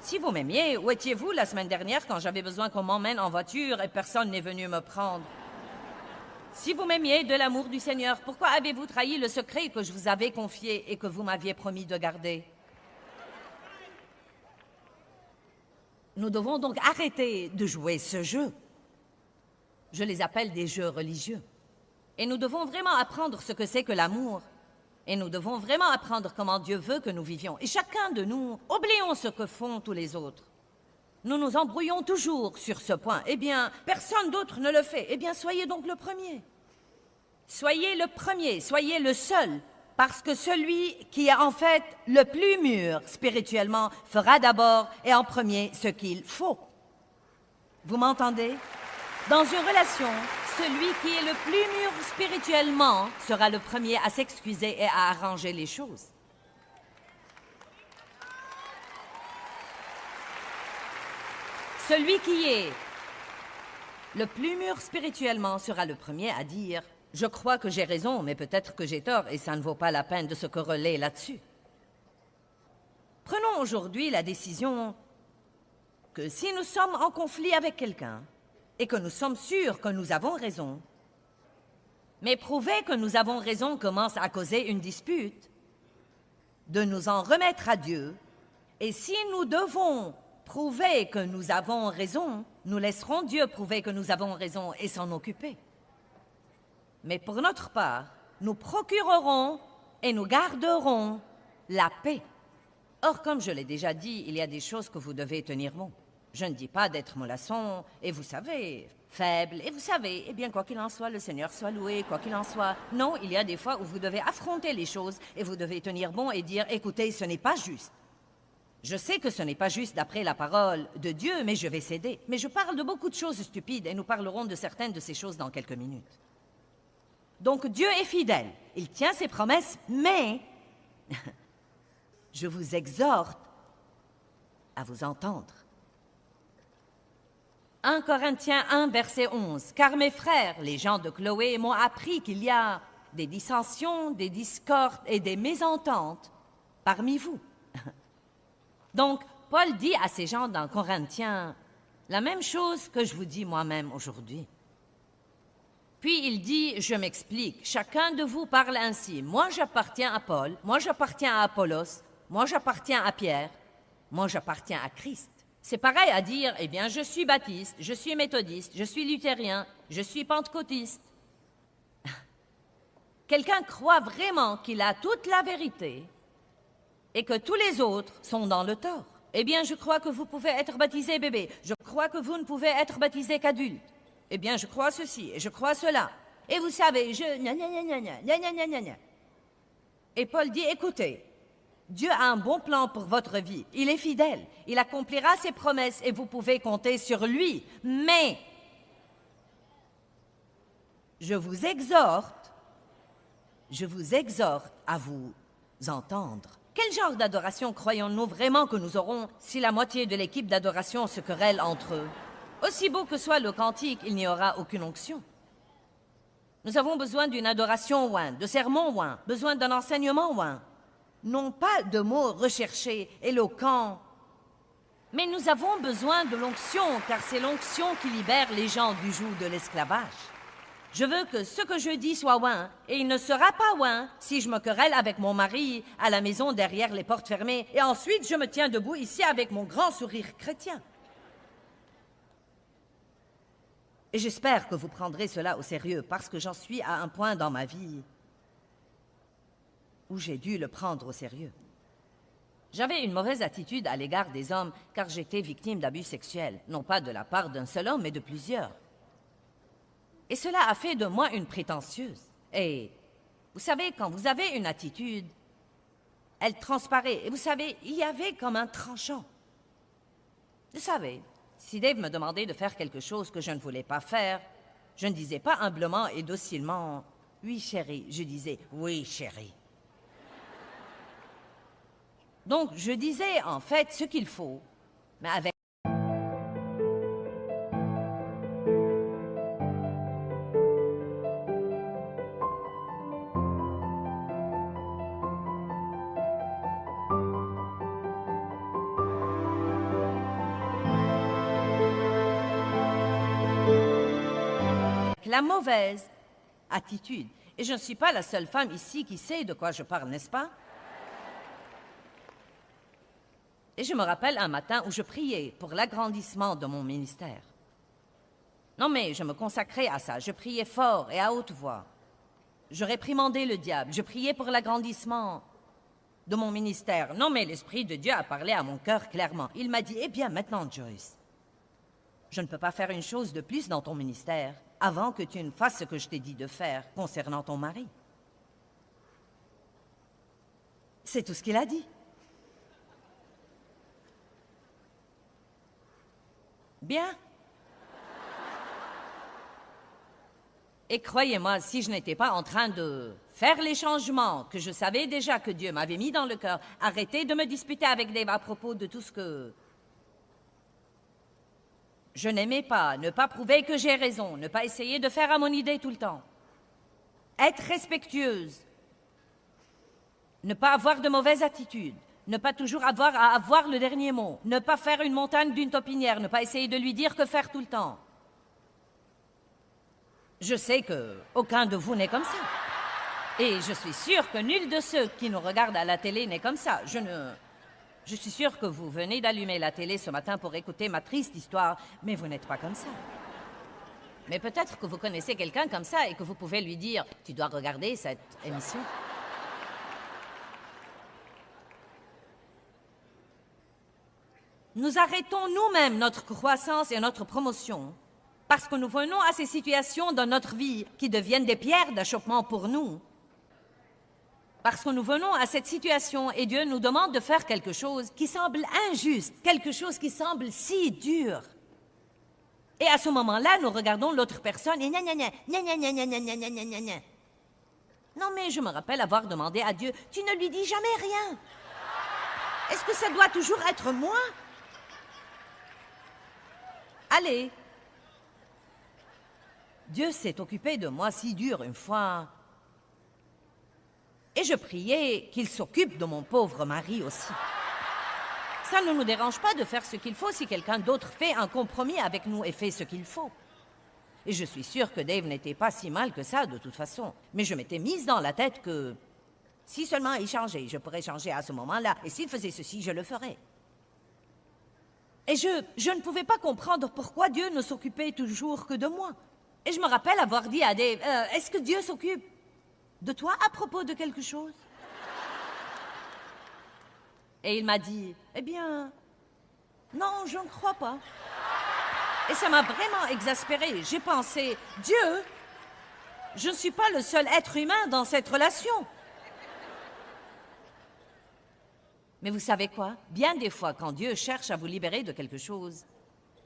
Si vous m'aimiez, où étiez-vous la semaine dernière quand j'avais besoin qu'on m'emmène en voiture et personne n'est venu me prendre? Si vous m'aimiez de l'amour du Seigneur, pourquoi avez-vous trahi le secret que je vous avais confié et que vous m'aviez promis de garder? Nous devons donc arrêter de jouer ce jeu. Je les appelle des jeux religieux. Et nous devons vraiment apprendre ce que c'est que l'amour. Et nous devons vraiment apprendre comment Dieu veut que nous vivions. Et chacun de nous, oublions ce que font tous les autres. Nous nous embrouillons toujours sur ce point. Eh bien, personne d'autre ne le fait. Eh bien, soyez donc le premier. Soyez le premier, soyez le seul. Parce que celui qui est en fait le plus mûr spirituellement fera d'abord et en premier ce qu'il faut. Vous m'entendez? Dans une relation, celui qui est le plus mûr spirituellement sera le premier à s'excuser et à arranger les choses. Celui qui est le plus mûr spirituellement sera le premier à dire « Je crois que j'ai raison, mais peut-être que j'ai tort et ça ne vaut pas la peine de se quereller là-dessus. » Prenons aujourd'hui la décision que si nous sommes en conflit avec quelqu'un, et que nous sommes sûrs que nous avons raison, mais prouver que nous avons raison commence à causer une dispute, de nous en remettre à Dieu, et si nous devons prouver que nous avons raison, nous laisserons Dieu prouver que nous avons raison et s'en occuper. Mais pour notre part, nous procurerons et nous garderons la paix. Or, comme je l'ai déjà dit, il y a des choses que vous devez tenir bon. Je ne dis pas d'être mollasson, et vous savez, faible, et vous savez, eh bien, quoi qu'il en soit, le Seigneur soit loué, quoi qu'il en soit. Non, il y a des fois où vous devez affronter les choses, et vous devez tenir bon et dire, écoutez, ce n'est pas juste. Je sais que ce n'est pas juste d'après la parole de Dieu, mais je vais céder. Mais je parle de beaucoup de choses stupides, et nous parlerons de certaines de ces choses dans quelques minutes. Donc, Dieu est fidèle, il tient ses promesses, mais je vous exhorte à vous entendre. 1 Corinthiens 1, verset 11. « Car mes frères, les gens de Chloé, m'ont appris qu'il y a des dissensions, des discordes et des mésententes parmi vous. » Donc, Paul dit à ces gens dans Corinthiens la même chose que je vous dis moi-même aujourd'hui. Puis il dit, je m'explique, chacun de vous parle ainsi. Moi, j'appartiens à Paul, moi, j'appartiens à Apollos, moi, j'appartiens à Pierre, moi, j'appartiens à Christ. C'est pareil à dire, eh bien, je suis baptiste, je suis méthodiste, je suis luthérien, je suis pentecôtiste. Quelqu'un croit vraiment qu'il a toute la vérité et que tous les autres sont dans le tort. Eh bien, je crois que vous pouvez être baptisé bébé. Je crois que vous ne pouvez être baptisé qu'adulte. Eh bien, je crois ceci et je crois cela. Et vous savez, je... gna gna gna gna gna gna gna gna gna. Et Paul dit, écoutez, Dieu a un bon plan pour votre vie. Il est fidèle. Il accomplira ses promesses et vous pouvez compter sur lui. Mais je vous exhorte à vous entendre. Quel genre d'adoration croyons-nous vraiment que nous aurons si la moitié de l'équipe d'adoration se querelle entre eux? Aussi beau que soit le cantique, il n'y aura aucune onction. Nous avons besoin d'une adoration ouin, de sermons ouin, besoin d'un enseignement ouin. Non pas de mots recherchés, éloquents, mais nous avons besoin de l'onction, car c'est l'onction qui libère les gens du joug de l'esclavage. Je veux que ce que je dis soit ouin, et il ne sera pas ouin si je me querelle avec mon mari à la maison derrière les portes fermées, et ensuite je me tiens debout ici avec mon grand sourire chrétien. Et j'espère que vous prendrez cela au sérieux, parce que j'en suis à un point dans ma vie où j'ai dû le prendre au sérieux. J'avais une mauvaise attitude à l'égard des hommes, car j'étais victime d'abus sexuels, non pas de la part d'un seul homme, mais de plusieurs. Et cela a fait de moi une prétentieuse. Et vous savez, quand vous avez une attitude, elle transparaît. Et vous savez, il y avait comme un tranchant. Vous savez, Si Dave me demandait de faire quelque chose que je ne voulais pas faire, je ne disais pas humblement et docilement « Oui, chérie », je disais « Oui, chérie ». Donc, je disais en fait ce qu'il faut, mais avec... la mauvaise attitude. Et je ne suis pas la seule femme ici qui sait de quoi je parle, n'est-ce pas? Et je me rappelle un matin où je priais pour l'agrandissement de mon ministère. Non mais je me consacrais à ça, je priais fort et à haute voix. Je réprimandais le diable, je priais pour l'agrandissement de mon ministère. Non mais l'Esprit de Dieu a parlé à mon cœur clairement. Il m'a dit, eh bien maintenant Joyce, je ne peux pas faire une chose de plus dans ton ministère avant que tu ne fasses ce que je t'ai dit de faire concernant ton mari. C'est tout ce qu'il a dit. Bien. Et croyez-moi, si je n'étais pas en train de faire les changements que je savais déjà que Dieu m'avait mis dans le cœur, arrêtez de me disputer avec Dave à propos de tout ce que je n'aimais pas, ne pas prouver que j'ai raison, ne pas essayer de faire à mon idée tout le temps. Être respectueuse. Ne pas avoir de mauvaise attitude. Ne pas toujours avoir à avoir le dernier mot. Ne pas faire une montagne d'une topinière. Ne pas essayer de lui dire que faire tout le temps. Je sais que aucun de vous n'est comme ça. Et je suis sûre que nul de ceux qui nous regardent à la télé n'est comme ça. Je suis sûre que vous venez d'allumer la télé ce matin pour écouter ma triste histoire, mais vous n'êtes pas comme ça. Mais peut-être que vous connaissez quelqu'un comme ça et que vous pouvez lui dire « Tu dois regarder cette émission ». Nous arrêtons nous-mêmes notre croissance et notre promotion parce que nous venons à ces situations dans notre vie qui deviennent des pierres d'achoppement pour nous. Parce que nous venons à cette situation et Dieu nous demande de faire quelque chose qui semble injuste, quelque chose qui semble si dur. Et à ce moment-là, nous regardons l'autre personne et gna gna gna, gna gna gna gna gna gna gna gna gna. Non mais je me rappelle avoir demandé à Dieu, tu ne lui dis jamais rien. Est-ce que ça doit toujours être moi? Allez. Dieu s'est occupé de moi si dur une fois. Et je priais qu'il s'occupe de mon pauvre mari aussi. Ça ne nous dérange pas de faire ce qu'il faut si quelqu'un d'autre fait un compromis avec nous et fait ce qu'il faut. Et je suis sûre que Dave n'était pas si mal que ça de toute façon. Mais je m'étais mise dans la tête que si seulement il changeait, je pourrais changer à ce moment-là. Et s'il faisait ceci, je le ferais. Et je ne pouvais pas comprendre pourquoi Dieu ne s'occupait toujours que de moi. Et je me rappelle avoir dit à Dave, est-ce que Dieu s'occupe de toi à propos de quelque chose? Et il m'a dit, eh bien, non, je ne crois pas. Et ça m'a vraiment exaspérée. J'ai pensé, Dieu, je ne suis pas le seul être humain dans cette relation. Mais vous savez quoi? Bien des fois, quand Dieu cherche à vous libérer de quelque chose,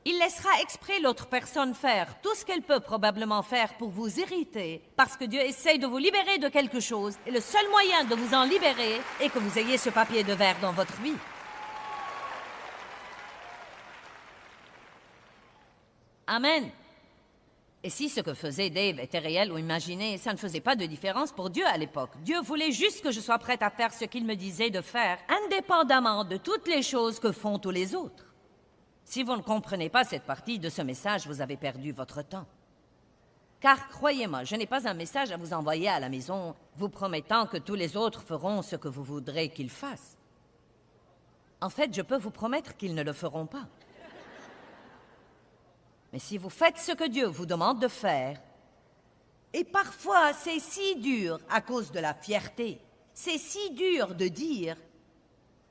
il laissera exprès l'autre personne faire tout ce qu'elle peut probablement faire pour vous irriter, parce que Dieu essaye de vous libérer de quelque chose, et le seul moyen de vous en libérer est que vous ayez ce papier de verre dans votre vie. Amen. Et si ce que faisait Dave était réel ou imaginé, ça ne faisait pas de différence pour Dieu à l'époque. Dieu voulait juste que je sois prête à faire ce qu'il me disait de faire, indépendamment de toutes les choses que font tous les autres. Si vous ne comprenez pas cette partie de ce message, vous avez perdu votre temps. Car croyez-moi, je n'ai pas un message à vous envoyer à la maison vous promettant que tous les autres feront ce que vous voudrez qu'ils fassent. En fait, je peux vous promettre qu'ils ne le feront pas. Mais si vous faites ce que Dieu vous demande de faire, et parfois c'est si dur à cause de la fierté, c'est si dur de dire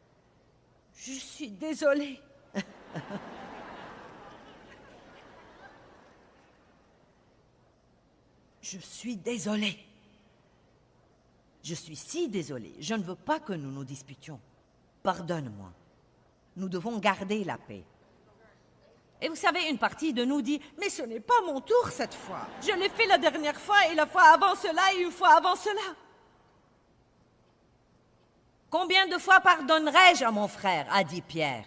« Je suis désolée ». Je suis désolée. Je suis si désolée. Je ne veux pas que nous nous disputions. Pardonne-moi. Nous devons garder la paix. Et vous savez, une partie de nous dit « Mais ce n'est pas mon tour cette fois. Je l'ai fait la dernière fois et la fois avant cela et une fois avant cela. » Combien de fois pardonnerai-je à mon frère, a dit Pierre.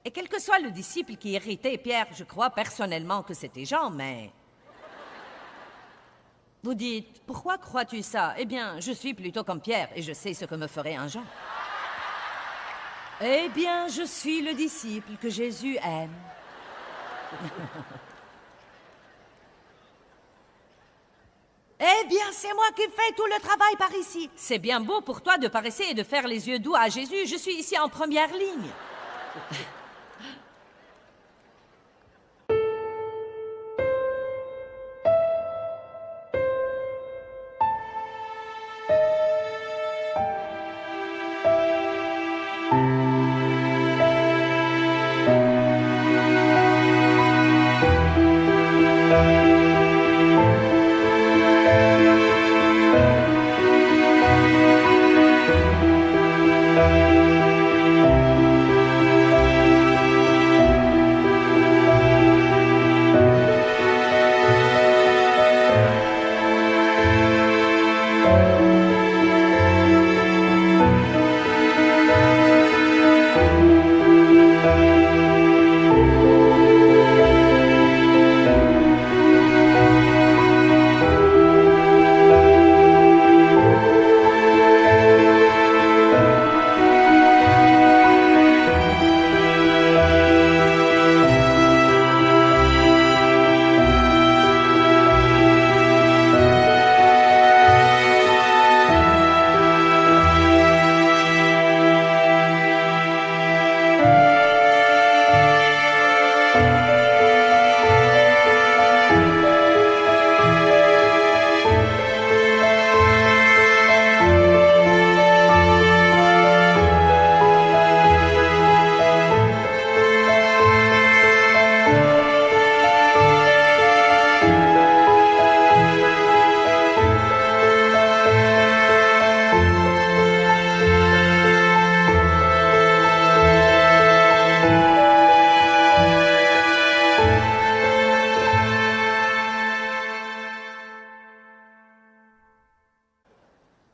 Et quel que soit le disciple qui irritait Pierre, je crois personnellement que c'était Jean, mais... Vous dites, pourquoi crois-tu ça? Eh bien, je suis plutôt comme Pierre et je sais ce que me ferait un Jean. Eh bien, je suis le disciple que Jésus aime. Eh bien, c'est moi qui fais tout le travail par ici. C'est bien beau pour toi de paresser et de faire les yeux doux à Jésus. Je suis ici en première ligne.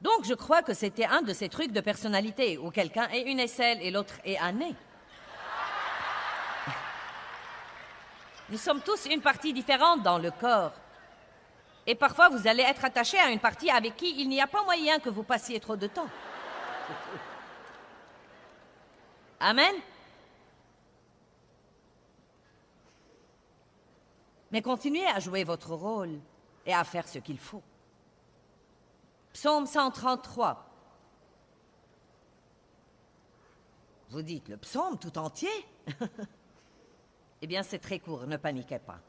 Donc, je crois que c'était un de ces trucs de personnalité où quelqu'un est une aisselle et l'autre est un nez. Nous sommes tous une partie différente dans le corps. Et parfois, vous allez être attaché à une partie avec qui il n'y a pas moyen que vous passiez trop de temps. Amen? Mais continuez à jouer votre rôle et à faire ce qu'il faut. Psaume 133. Vous dites le psaume tout entier? Eh bien, c'est très court, ne paniquez pas.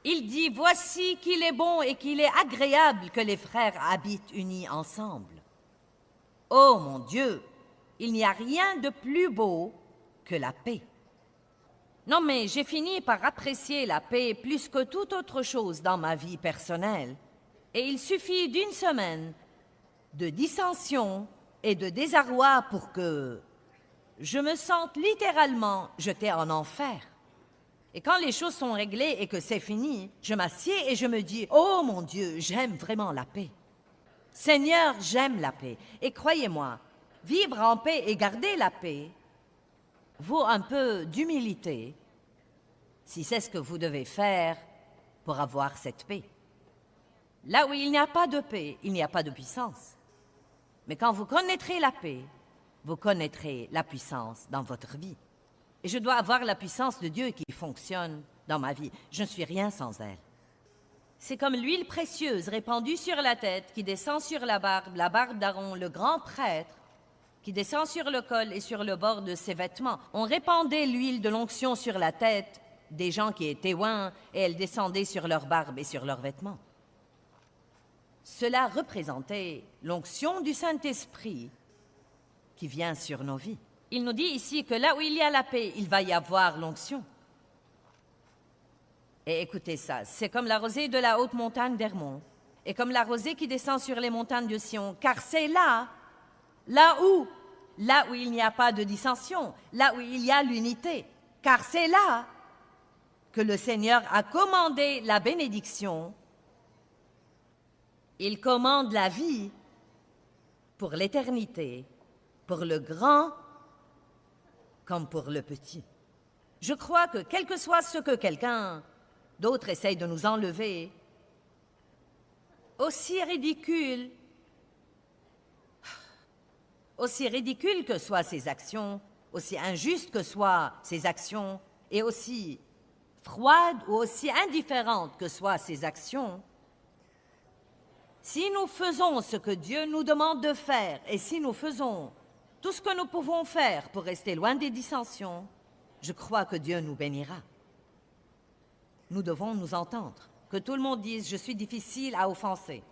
Il dit, voici qu'il est bon et qu'il est agréable que les frères habitent unis ensemble. Oh mon Dieu, il n'y a rien de plus beau que la paix. Non, mais j'ai fini par apprécier la paix plus que toute autre chose dans ma vie personnelle. Et il suffit d'une semaine de dissension et de désarroi pour que je me sente littéralement jetée en enfer. Et quand les choses sont réglées et que c'est fini, je m'assieds et je me dis « Oh mon Dieu, j'aime vraiment la paix. Seigneur, j'aime la paix. » Et croyez-moi, vivre en paix et garder la paix vaut un peu d'humilité si c'est ce que vous devez faire pour avoir cette paix. Là où il n'y a pas de paix, il n'y a pas de puissance. Mais quand vous connaîtrez la paix, vous connaîtrez la puissance dans votre vie. Et je dois avoir la puissance de Dieu qui fonctionne dans ma vie. Je ne suis rien sans elle. C'est comme l'huile précieuse répandue sur la tête qui descend sur la barbe d'Aaron, le grand prêtre, qui descend sur le col et sur le bord de ses vêtements. On répandait l'huile de l'onction sur la tête des gens qui étaient oints et elle descendait sur leur barbe et sur leurs vêtements. Cela représentait l'onction du Saint-Esprit qui vient sur nos vies. Il nous dit ici que là où il y a la paix, il va y avoir l'onction. Et écoutez ça, c'est comme la rosée de la haute montagne d'Hermon. et comme la rosée qui descend sur les montagnes de Sion, car c'est là où il n'y a pas de dissension, là où il y a l'unité, car c'est là que le Seigneur a commandé la bénédiction. Il commande la vie pour l'éternité, pour le grand comme pour le petit. Je crois que quel que soit ce que quelqu'un d'autre essaye de nous enlever, aussi ridicule que soient ses actions, aussi injustes que soient ses actions, et aussi froides ou aussi indifférentes que soient ses actions, si nous faisons ce que Dieu nous demande de faire, et si nous faisons tout ce que nous pouvons faire pour rester loin des dissensions, je crois que Dieu nous bénira. Nous devons nous entendre. Que tout le monde dise « Je suis difficile à offenser.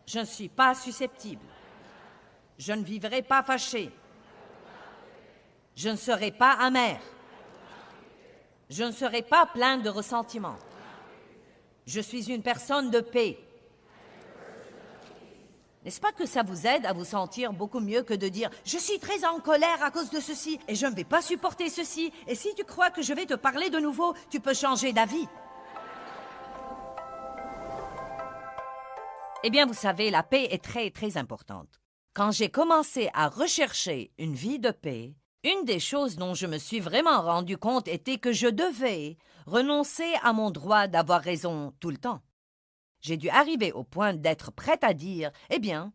Je ne suis pas susceptible. Je ne vivrai pas fâché. Je ne serai pas amer. Je ne serai pas plein de ressentiment. Je suis une personne de paix. » N'est-ce pas que ça vous aide à vous sentir beaucoup mieux que de dire « Je suis très en colère à cause de ceci et je ne vais pas supporter ceci. Et si tu crois que je vais te parler de nouveau, tu peux changer d'avis. » Eh bien, vous savez, la paix est très, très importante. Quand j'ai commencé à rechercher une vie de paix, une des choses dont je me suis vraiment rendu compte était que je devais renoncer à mon droit d'avoir raison tout le temps. J'ai dû arriver au point d'être prête à dire « Eh bien,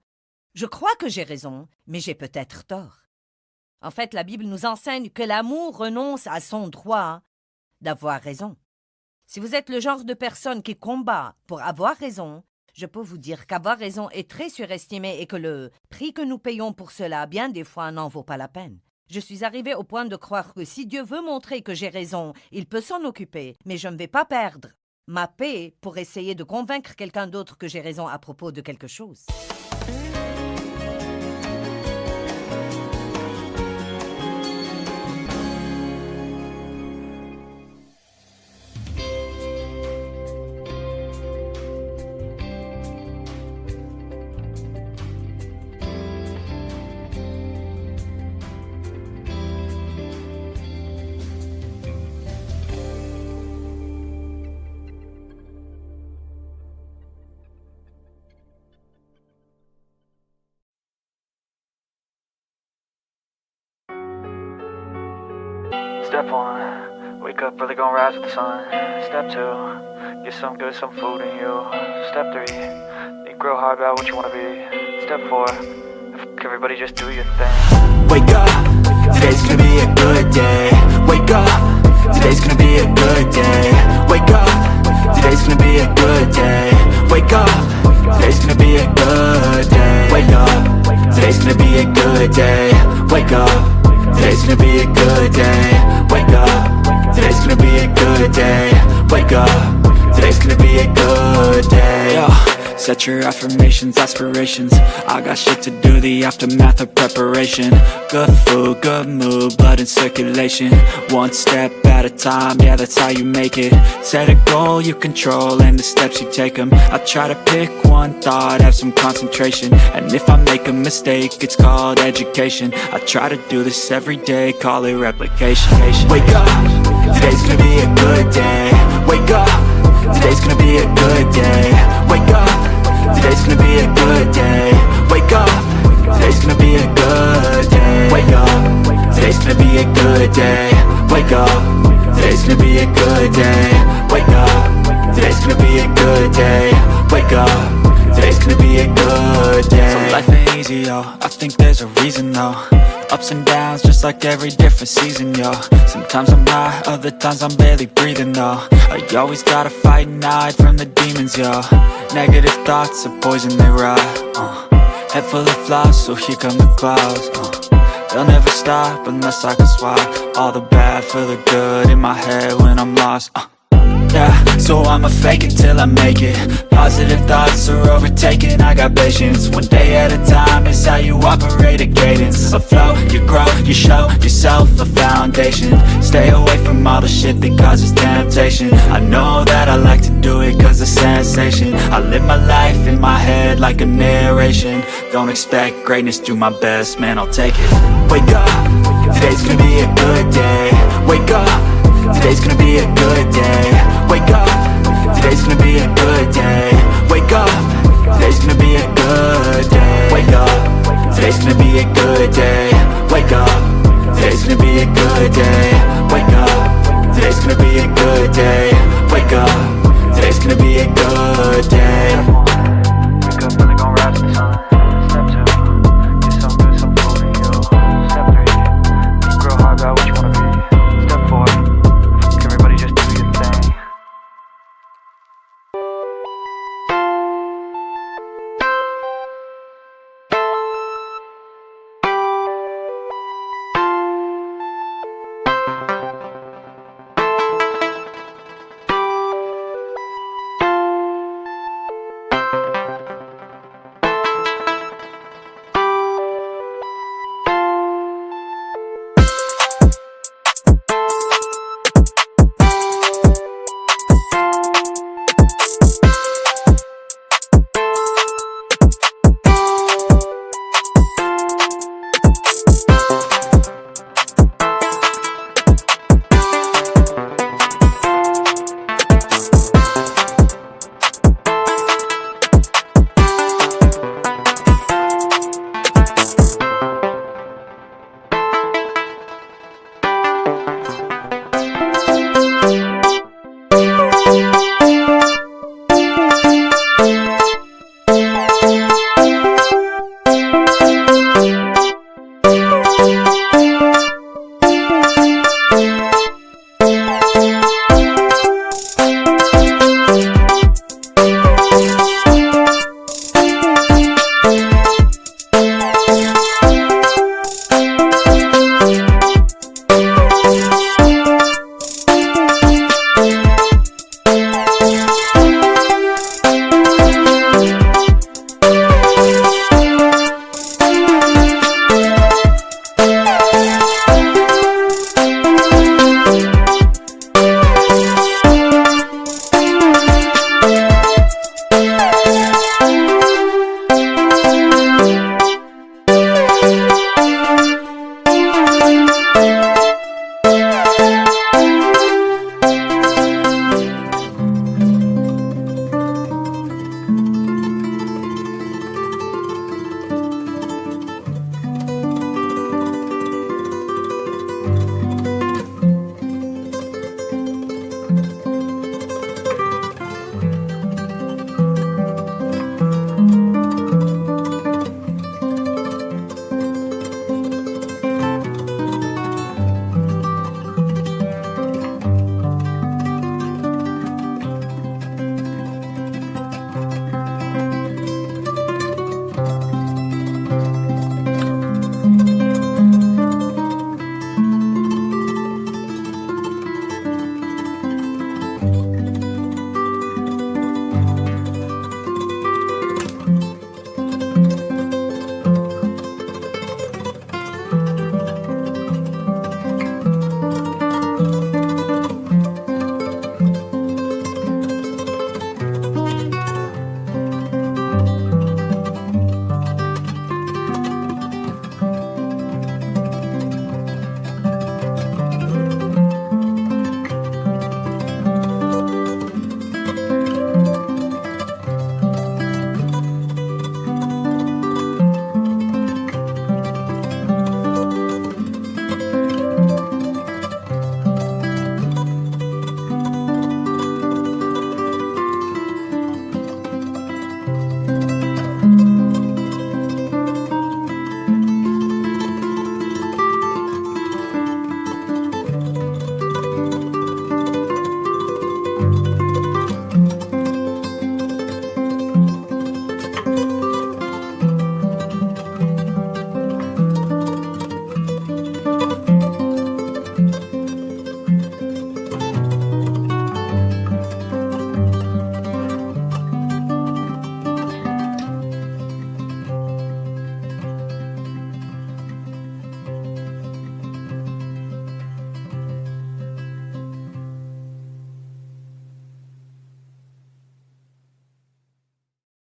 je crois que j'ai raison, mais j'ai peut-être tort. » En fait, la Bible nous enseigne que l'amour renonce à son droit d'avoir raison. Si vous êtes le genre de personne qui combat pour avoir raison, je peux vous dire qu'avoir raison est très surestimé et que le prix que nous payons pour cela, bien des fois, n'en vaut pas la peine. Je suis arrivée au point de croire que si Dieu veut montrer que j'ai raison, il peut s'en occuper, mais je ne vais pas perdre ma paix pour essayer de convaincre quelqu'un d'autre que j'ai raison à propos de quelque chose. Step 1, wake up early, gonna rise with the sun. Step 2, get some good, some food in you. Step 3, think real hard about what you wanna be. Step 4, everybody just do your thing. Wake up, today's gonna be a good day. Wake up, today's gonna be a good day. Wake up, today's gonna be a good day. Wake up, today's gonna be a good day. Wake up, today's gonna be a good day. Wake up. Today's gonna be a good day. Wake up. Today's gonna be a good day. Wake up. Today's gonna be a good day. Yo, set your affirmations, aspirations. I got shit to do, the aftermath of preparation. Good food, good mood, blood in circulation. One step at a time, yeah, that's how you make it. Set a goal you control and the steps you take them. I try to pick one thought, have some concentration. And if I make a mistake, it's called education. I try to do this every day, call it replication. Wake up, today's gonna be a good day. Wake up, today's gonna be a good day. Wake up, today's gonna be a good day. Wake up, today's gonna be a good day. Wake up, today's gonna be a good day. Wake up, today's gonna be a good day. Wake up, today's gonna be a good day. Wake up, today's gonna be a good day. So life ain't easy, yo, I think there's a reason though. Ups and downs, just like every different season, yo. Sometimes I'm high, other times I'm barely breathing, though. I always gotta fight and hide from the demons, yo. Negative thoughts are poison, they rot. Head full of flies, so here come the clouds. They'll never stop unless I can swap all the bad for the good in my head when I'm lost. Yeah, so I'ma fake it till I make it. Positive thoughts thoughts are overtaken, I got patience. One day at a time is how you operate a cadence. A flow, you grow, you show yourself a foundation. Stay away from all the shit that causes temptation. I know that I like to do it cause it's sensation. I live my life in my head like a narration. Don't expect greatness, do my best, man, I'll take it. Wake up, today's gonna be a good day. Wake up, today's gonna be a good day. Wake up, today's gonna be a good day. Wake up, today's gonna be a good day. Wake up, today's gonna be a good day. Wake up, today's gonna be a good day. Wake up, today's gonna be a